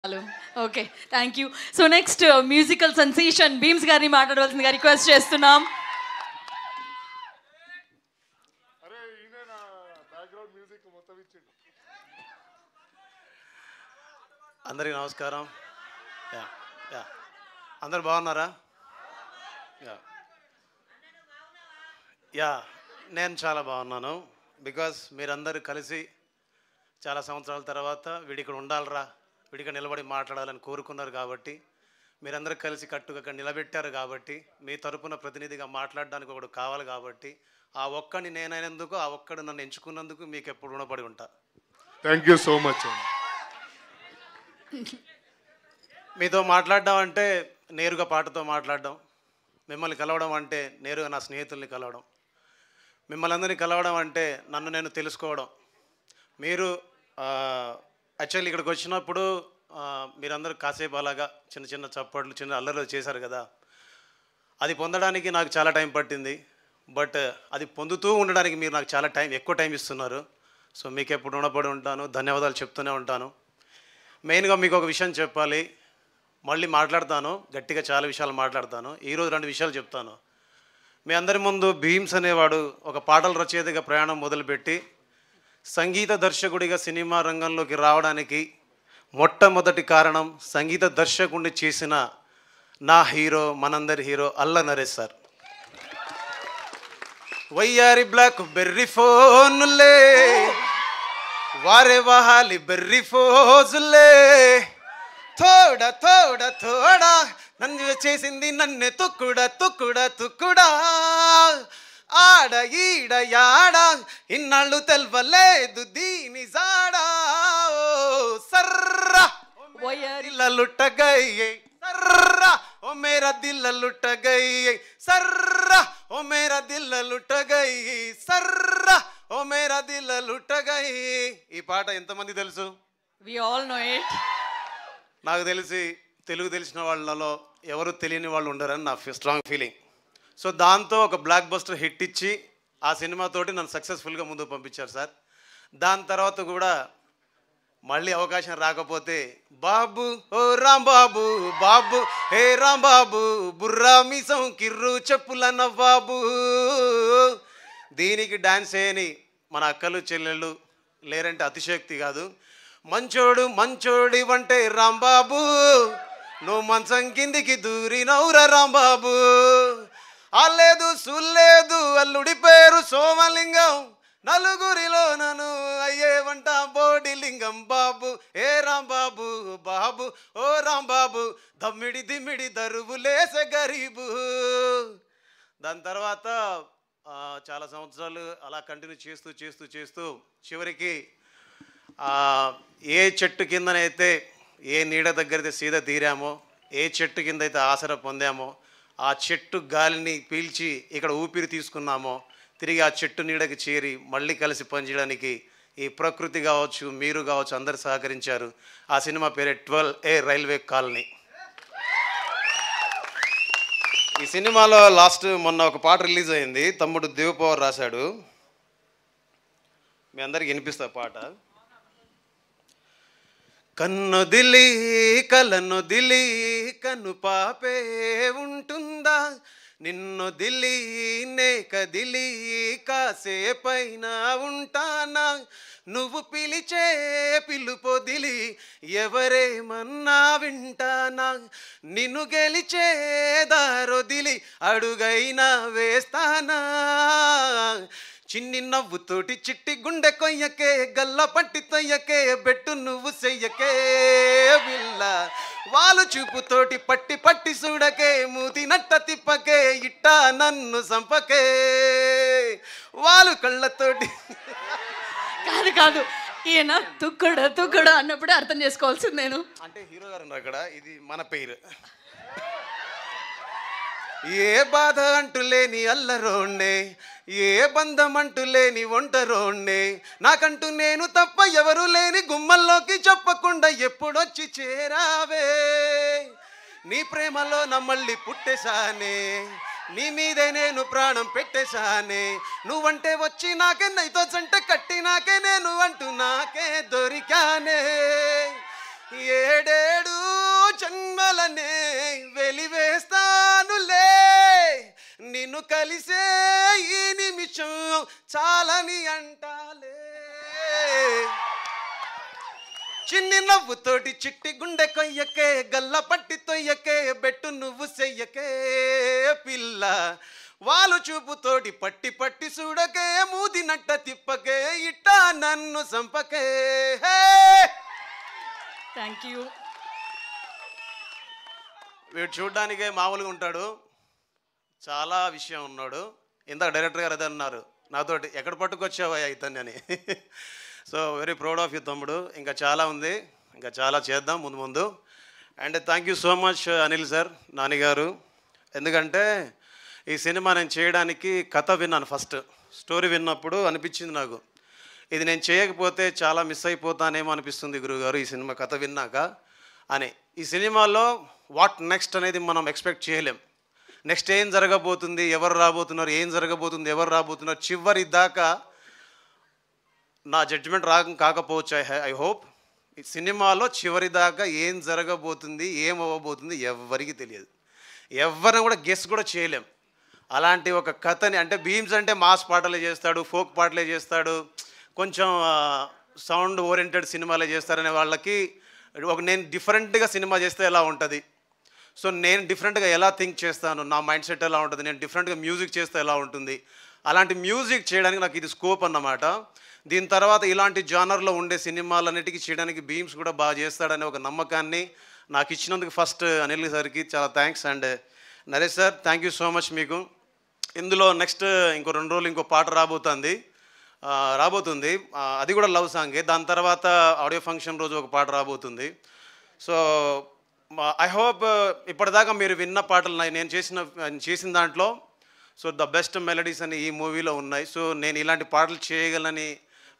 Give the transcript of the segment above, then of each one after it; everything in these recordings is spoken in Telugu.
Okay, thank you. So next musical sensation Bheems గారిని మాట్లాడవలసిందిగా రిక్వెస్ట్ చేస్తున్నాం. అందరికీ నమస్కారం. యా యా అందరు బాగున్నారా? యా యా నేను చాలా బాగున్నాను. బికాస్ మీరందరూ కలిసి చాలా సంవత్సరాల తర్వాత వీడిక్కడ ఉండాలరా, వీడిక్కడ నిలబడి మాట్లాడాలని కోరుకున్నారు కాబట్టి, మీరందరూ కలిసి కట్టుగా ఇక్కడ నిలబెట్టారు కాబట్టి, మీ తరపున ప్రతినిధిగా మాట్లాడడానికి ఒకడు కావాలి కాబట్టి, ఆ ఒక్కడిని నేనైనందుకు, ఆ ఒక్కడు నన్ను ఎంచుకున్నందుకు మీకు ఎప్పుడు రుణపడి ఉంటా. Thank you so much. మీతో మాట్లాడడం అంటే నేరుగా పాటతో మాట్లాడడం, మిమ్మల్ని కలవడం అంటే నేరుగా నా స్నేహితుల్ని కలవడం, మిమ్మల్ని అందరినీ కలవడం అంటే నన్ను నేను తెలుసుకోవడం. మీరు యాక్చువల్లీ ఇక్కడికి వచ్చినప్పుడు మీరందరూ కాసేపు అలాగా చిన్న చిన్న చప్పట్లు, చిన్న అల్లర్లు చేశారు కదా, అది పొందడానికి నాకు చాలా టైం పట్టింది. బట్ అది పొందుతూ ఉండడానికి మీరు నాకు చాలా ఎక్కువ టైం ఇస్తున్నారు. సో మీకు ఎప్పుడు రుణపడి ఉంటాను, ధన్యవాదాలు చెప్తూనే ఉంటాను. మెయిన్గా మీకు ఒక విషయం చెప్పాలి, మళ్ళీ మాట్లాడతాను, గట్టిగా చాలా విషయాలు మాట్లాడతాను. ఈరోజు 2 విషయాలు చెప్తాను. మీ అందరి ముందు భీమ్స్ అనేవాడు ఒక పాటల రచయితగా ప్రయాణం మొదలుపెట్టి సంగీత దర్శకుడిగా సినిమా రంగంలోకి రావడానికి మొట్టమొదటి కారణం సంగీత దర్శకుడిని చేసిన నా హీరో, మనందరి హీరో అల్ల నరేష్ సార్. వయ్యారి బ్లాక్ బెర్రీ ఫోన్లే, వారే వహాలి బెర్రీ ఫోజులే, తోడ తోడ తోడ నన్ను చేసింది నన్ను తుక్కుడా తుక్కుడా తుక్కుడా, ఆడ ఈడ యాడ ఇన్నాళ్ళు తెల్వలేదు దీని జాడా, సర్రా దిల్ల లుట్ట గయ్యే, సర్రా ఓ మేరా దిల్ల లుట్ట గయ్యే, సర్రా ఓ మేరా దిల్ల లుట్ట గయ్యే, సర్రా ఓ మేరా దిల్ల లుట్ట గయ్యే. ఈ పాట ఎంతమంది తెలుసు? We all know it. నాకు తెలిసి తెలుగు తెలిసిన వాళ్ళలో ఎవరు తెలియని వాళ్ళు ఉండరని నా స్ట్రాంగ్ ఫీలింగ్. సో దాంతో ఒక బ్లాక్ బస్టర్ హిట్ ఇచ్చి ఆ సినిమాతోటి నన్ను సక్సెస్ఫుల్గా ముందుకు పంపించారు సార్. దాని తర్వాత కూడా మళ్ళీ అవకాశం రాకపోతే బాబు ఓ రాంబాబు, బాబు హే రాంబాబు, బుర్రా మీసం కిర్రు చెప్పుల నవ్వాబు, దీనికి డాన్స్ చేయని మన అక్కలు చెల్లెళ్ళు లేరంటే అతిశయోక్తి కాదు. మంచోడు మంచోడి వంటే రాంబాబు, నువ్వు మంచం కిందికి దూరినవురా రాంబాబు, అల్లేదు సుల్లేదు అల్లుడి పేరు సోమలింగం, నలుగురిలో నన్ను అయ్యేవంట బోడి లింగం, బాబు ఏ రాంబాబు, బాబు ఓ రాంబాబు, దమ్మిడి దిమ్మిడి దరువులేసే గరీబు. దాని తర్వాత చాలా సంవత్సరాలు అలా కంటిన్యూ చేస్తూ చేస్తూ చేస్తూ చివరికి ఏ చెట్టు కిందనైతే, ఏ నీడ దగ్గరైతే సీద తీరామో, ఏ చెట్టు కింద అయితే ఆసరా పొందామో, ఆ చెట్టు గాలిని పీల్చి ఇక్కడ ఊపిరి తీసుకున్నామో, తిరిగి ఆ చెట్టు నీడకి చేరి మళ్ళీ కలిసి పనిచేయడానికి ఈ ప్రకృతి కావచ్చు, మీరు కావచ్చు, అందరు సహకరించారు. ఆ సినిమా పేరే 12A రైల్వే కాలనీ. ఈ సినిమాలో మొన్న ఒక పాట రిలీజ్ అయింది, తమ్ముడు దేవపవర్ రాశాడు, మీ అందరికి వినిపిస్తా పాట. కన్నొదిలి కలనొదిలి కను పాపే ఉంటుందా, నిన్నొదిలి నే కదిలి కాసేపైన ఉంటానా, నువ్వు పిలిచే పిలుపొదిలి ఎవరేమన్నా వింటానా, నిన్ను గెలిచే దారొదిలి అడుగైనా వేస్తానా, చిన్ని నవ్వుతోటి చిట్టి గుండె కొయ్యకే, గల్ల పట్టి తొయ్యకే, బెట్టు నువ్వు చెయ్యకే పిల్ల, వాళ్ళు చూపుతోటి పట్టి పట్టి చూడకే, మూతి నట్ట తిప్పకే, ఇట్టా నన్ను సంపకే, వాళ్ళు కళ్ళతోటి. కాదు కాదు, ఈయన తుక్కుడ తుక్కుడ అన్నప్పుడే అర్థం చేసుకోవాల్సింది నేను. అంటే హీరో గారు ఉన్నారు అక్కడ, ఇది మన పేరు. ఏ బాధ అంటూ లేని అల్లరోణ్ణే, ఏ బంధం అంటూ లేని ఒంటరోణ్ణే, నాకంటూ నేను తప్ప ఎవరు లేని గుమ్మల్లోకి చెప్పకుండా ఎప్పుడొచ్చి చేరావే, నీ ప్రేమలో నమ్మల్ని పుట్టేశానే, నీ మీదే నేను ప్రాణం పెట్టేశానే, నువ్వంటే వచ్చి నాకే నైతో జంట కట్టి నాకే నేను అంటూ నాకే దొరికానే, ఏడేడు జన్మలనే వెలివేస్తానులే నిన్ను కలిసే ఈ నిమిషం చాలని అంటాలే చిన్ని నవ్వుతోటి చిట్టి గుండె కొయ్యకే గల్ల పట్టి తొయ్యకే బెట్టు నువ్వు చెయ్యకే పిల్ల వాళ్ళు చూపుతోటి పట్టి పట్టి చూడకే మూదినట్ట తిప్పకే ఇట్టా నన్ను సంపకే థ్యాంక్ యూ. వీడు చూడ్డానికే మామూలుగా ఉంటాడు, చాలా విషయం ఉన్నాడు. ఇందాక డైరెక్టర్ గారు అదే అన్నారు నాతోటి, ఎక్కడ పట్టుకొచ్చావా ఇతన్ని అని. So very proud of you తమ్ముడు. ఇంకా చాలా ఉంది, ఇంకా చాలా చేద్దాం ముందు ముందు. And thank you so much Anil sir, నానిగారు. ఎందుకంటే ఈ సినిమా నేను చేయడానికి కథ విన్నాను, ఫస్ట్ స్టోరీ విన్నప్పుడు అనిపించింది నాకు ఇది నేను చేయకపోతే చాలా మిస్ అయిపోతానేమో అనిపిస్తుంది గురువుగారు ఈ సినిమా కథ విన్నాక అని. ఈ సినిమాలో వాట్ నెక్స్ట్ అనేది మనం ఎక్స్పెక్ట్ చేయలేం. నెక్స్ట్ ఏం జరగబోతుంది, ఎవరు రాబోతున్నారు, ఏం జరగబోతుంది, ఎవరు రాబోతున్నారు, చివరి దాకా నా జడ్జిమెంట్ కాకపోవచ్చు. ఐ హోప్ ఈ సినిమాలో చివరి దాకా ఏం జరగబోతుంది, ఏం అవ్వబోతుంది ఎవరికి తెలియదు, ఎవరిని కూడా గెస్ కూడా చేయలేం. అలాంటి ఒక కథని, అంటే భీమ్స్ అంటే మాస్ పాటలే చేస్తాడు, ఫోక్ పాటలే చేస్తాడు, కొంచెం సౌండ్ ఓరియంటెడ్ సినిమాలే చేస్తారనే వాళ్ళకి నేను డిఫరెంట్గా సినిమా చేస్తే ఎలా ఉంటుంది, సో నేను డిఫరెంట్గా ఎలా థింక్ చేస్తాను, నా మైండ్ సెట్ ఎలా ఉంటుంది, నేను డిఫరెంట్గా మ్యూజిక్ చేస్తే ఎలా ఉంటుంది, అలాంటి మ్యూజిక్ చేయడానికి నాకు ఇది స్కోప్ అన్నమాట. దీని తర్వాత ఇలాంటి జానర్లో ఉండే సినిమాలన్నిటికీ చేయడానికి భీమ్స్ కూడా బాగా చేస్తాడనే ఒక నమ్మకాన్ని నాకు ఇచ్చినందుకు ఫస్ట్ అనిల్ సార్కి చాలా thanks. And Naresh sir thank you so much మీకు. ఇందులో నెక్స్ట్ ఇంకో 2 రోజులు ఇంకో పాట రాబోతుంది, అది కూడా లవ్ సాంగే. దాని తర్వాత ఆడియో ఫంక్షన్ రోజు ఒక పాట రాబోతుంది. సో ఐ హోప్ ఇప్పటిదాకా మీరు విన్న పాటలు నేను చేసిన దాంట్లో సో ద బెస్ట్ మెలడీస్ అని ఈ మూవీలో ఉన్నాయి. సో నేను ఇలాంటి పాటలు చేయగలని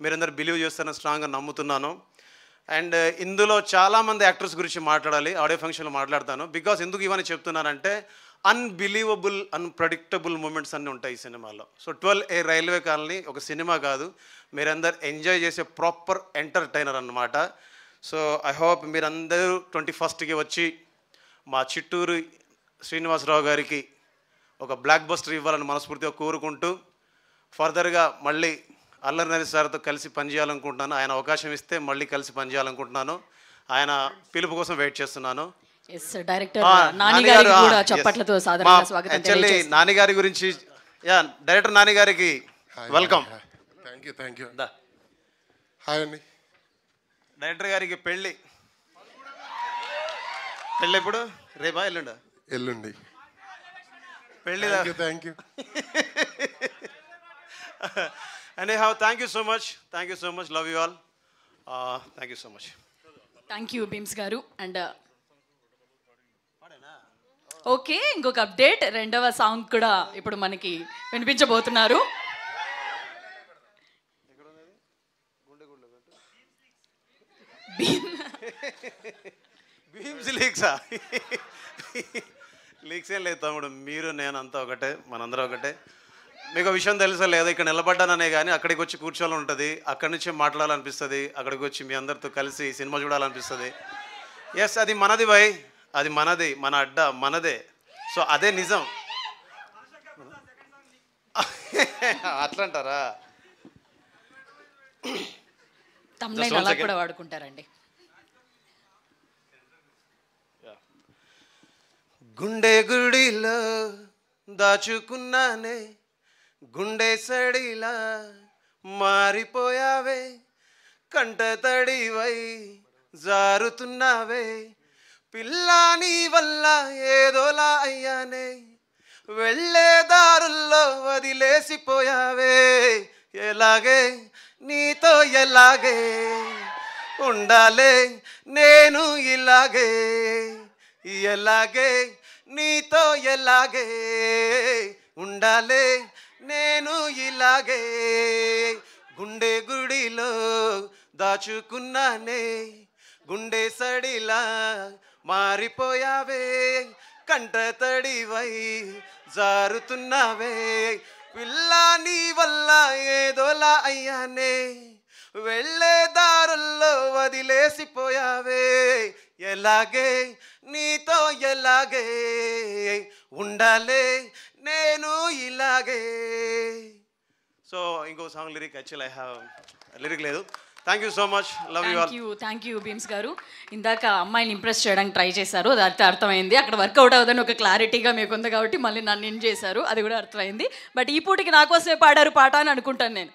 మీరందరూ బిలీవ్ చేస్తారని స్ట్రాంగ్గా నమ్ముతున్నాను. అండ్ ఇందులో చాలామంది యాక్టర్స్ గురించి మాట్లాడాలి, ఆడియో ఫంక్షన్లో మాట్లాడతాను. బికాస్ ఎందుకు ఇవన్నీ చెప్తున్నానంటే అన్బిలీవబుల్ అన్ప్రెడిక్టబుల్ మూమెంట్స్ అన్నీ ఉంటాయి ఈ సినిమాలో. సో 12A రైల్వే కాలనీ ఒక సినిమా కాదు, మీరందరూ ఎంజాయ్ చేసే ప్రాపర్ ఎంటర్టైనర్ అన్నమాట. సో ఐ హోప్ మీరందరూ 21st వచ్చి మా చిట్టూరు శ్రీనివాసరావు గారికి ఒక బ్లాక్ బస్టర్ ఇవ్వాలని మనస్ఫూర్తిగా కోరుకుంటూ ఫర్దర్గా మళ్ళీ అల్లరి నరేష్ సార్తో కలిసి పనిచేయాలనుకుంటున్నాను. ఆయన అవకాశం ఇస్తే మళ్ళీ కలిసి పనిచేయాలనుకుంటున్నాను. ఆయన పిలుపు కోసం వెయిట్ చేస్తున్నాను. డైరెక్టర్ నానిగారి కూడా చప్పట్లతో సాధారణంగా స్వాగతం తెలియజేస్తున్నాను. నానిగారి గురించి డైరెక్టర్ నానిగారికి వెల్కమ్. Thank you. హాయ్ అండి. డైరెక్టర్ గారికి పెళ్ళి ఎప్పుడు, రేపా ఎల్లుండా? ఎల్లుండి పెళ్ళి. Thank you. Anyhow, thank you so much, love you all, thank you so much. Thank you Bheems గారు. అండ్ ఓకే, ఇంకొక అప్డేట్, 2వ సాంగ్ కూడా ఇప్పుడు మనకి వినిపించబోతున్నారు. భీమ్స్ లీక్స్ ఏం లేదు తమ్ముడు, మీరు నేను అంతా ఒకటే, మనందరం ఒకటే. మీకు విషయం తెలుసా లేదా, ఇక్కడ నిలబడ్డాననే కానీ అక్కడికి వచ్చి కూర్చోవాలని ఉంటుంది, అక్కడి నుంచి మాట్లాడాలనిపిస్తుంది, అక్కడికి వచ్చి మీ అందరితో కలిసి సినిమా చూడాలనిపిస్తుంది. ఎస్, అది మనది భయ్, అది మనది, మన అడ్డ మనదే. సో అదే నిజం. అట్లా అంటారా? తమ్నైల్ అలా కూడా వాడుకుంటారండి. గుండె గుడిలో దాచుకున్నానే, గుండె సడిలా మారిపోయావే, కంట తడివై జారుతున్నావే, పిల్లాని వల్ల ఏదోలా అయ్యానే, వెళ్ళే దారుల్లో వదిలేసిపోయావే, ఎలాగే నీతో ఎలాగే ఉండాలే నేను ఇలాగే, ఎలాగే నీతో ఎలాగే ఉండాలే నేను ఇలాగే, గుండె గుడిలో దాచుకున్నానే, గుండె సడిలా మారిపోయావే, కంట తడివై జారుతున్నావే, పిల్లా నీ వల్ల ఏదోలా అయ్యానే, వెళ్ళే దారుల్లో వదిలేసిపోయావే ఎలాగే నీతో ఎలాగే ఉండాలే నేను ఇలాగే. సో ఇంకో song lyric actual I have lyric లేదు. Thank you so much, love you all. Thank you Bheems గారు. ఇందాక అమ్మాయిని ఇంప్రెస్ చేయడానికి ట్రై చేశారు, అది అర్థమైంది. అక్కడ వర్కౌట్ అవుదని ఒక క్లారిటీగా మీకు ఉంది కాబట్టి మళ్ళీ నన్ను ఇన్ చేశారు, అది కూడా అర్థమైంది. బట్ ఈ పూటకి నా కోసమే పాడారు పాట అని అనుకుంటాను నేను.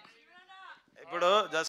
ఇప్పుడు జస్ట్